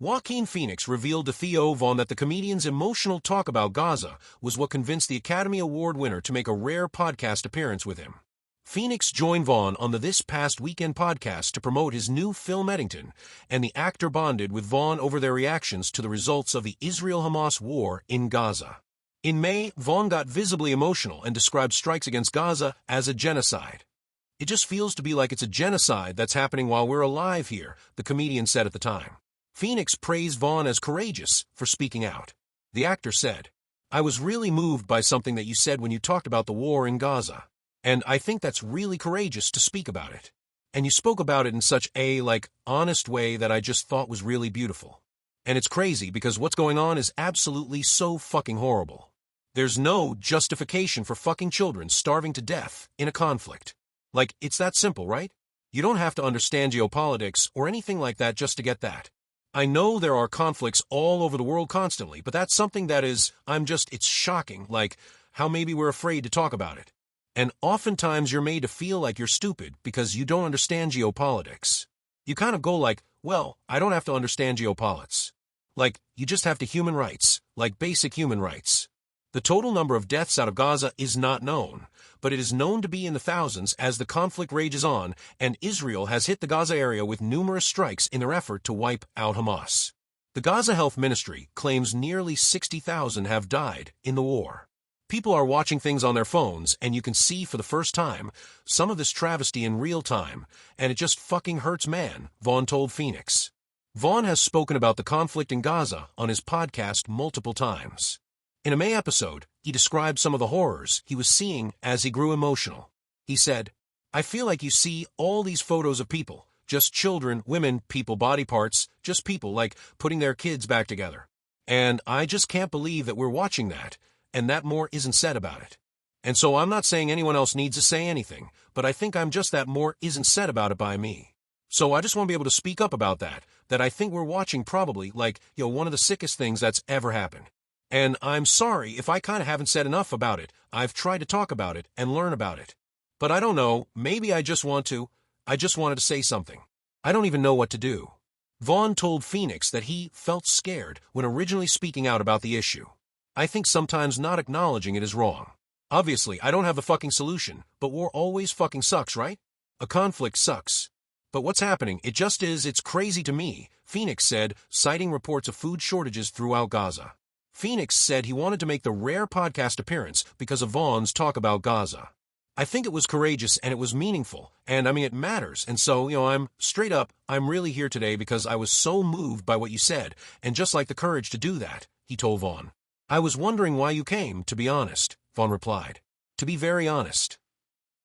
Joaquin Phoenix revealed to Theo that the comedian's emotional talk about Gaza was what convinced the Academy Award winner to make a rare podcast appearance with him. Phoenix joined Vaughn on the This Past Weekend podcast to promote his new film Eddington, and the actor bonded with Vaughn over their reactions to the results of the Israel-Hamas war in Gaza. In May, Vaughn got visibly emotional and described strikes against Gaza as a genocide. "It just feels to be like it's a genocide that's happening while we're alive here," the comedian said at the time. Phoenix praised Vaughn as courageous for speaking out. The actor said, "I was really moved by something that you said when you talked about the war in Gaza. And I think that's really courageous to speak about it. And you spoke about it in such a, honest way that I just thought was really beautiful. And it's crazy because what's going on is absolutely so fucking horrible. There's no justification for fucking children starving to death in a conflict. It's that simple, right? You don't have to understand geopolitics or anything like that just to get that. I know there are conflicts all over the world constantly, but that's something that is, it's shocking, how maybe we're afraid to talk about it. And oftentimes you're made to feel like you're stupid because you don't understand geopolitics. You kind of go well, I don't have to understand geopolitics. You just have to human rights, basic human rights. The total number of deaths out of Gaza is not known, but it is known to be in the thousands as the conflict rages on, and Israel has hit the Gaza area with numerous strikes in their effort to wipe out Hamas. The Gaza Health Ministry claims nearly 60,000 have died in the war. People are watching things on their phones, and you can see for the first time some of this travesty in real time, and it just fucking hurts, man, Vaughn told Phoenix. Vaughn has spoken about the conflict in Gaza on his podcast multiple times. In a May episode, he described some of the horrors he was seeing as he grew emotional. He said, "I feel like you see all these photos of people, just children, women, people, body parts, just people, putting their kids back together. And I just can't believe that we're watching that, and that more isn't said about it. And so I'm not saying anyone else needs to say anything, but I think I'm just that more isn't said about it by me. So I just want to be able to speak up about that I think we're watching probably, one of the sickest things that's ever happened. And I'm sorry if I kind of haven't said enough about it. I've tried to talk about it and learn about it. But I don't know, maybe I just wanted to say something. I don't even know what to do." Vaughn told Phoenix that he felt scared when originally speaking out about the issue. "I think sometimes not acknowledging it is wrong. Obviously, I don't have the fucking solution, but war always fucking sucks, right? A conflict sucks. But what's happening, it just is, it's crazy to me," Phoenix said, citing reports of food shortages throughout Gaza. Phoenix said he wanted to make the rare podcast appearance because of Vaughn's talk about Gaza. "I think it was courageous and it was meaningful, and it matters, and so, I'm really here today because I was so moved by what you said, and just the courage to do that," he told Vaughn. "I was wondering why you came, to be honest," Vaughn replied. "To be very honest.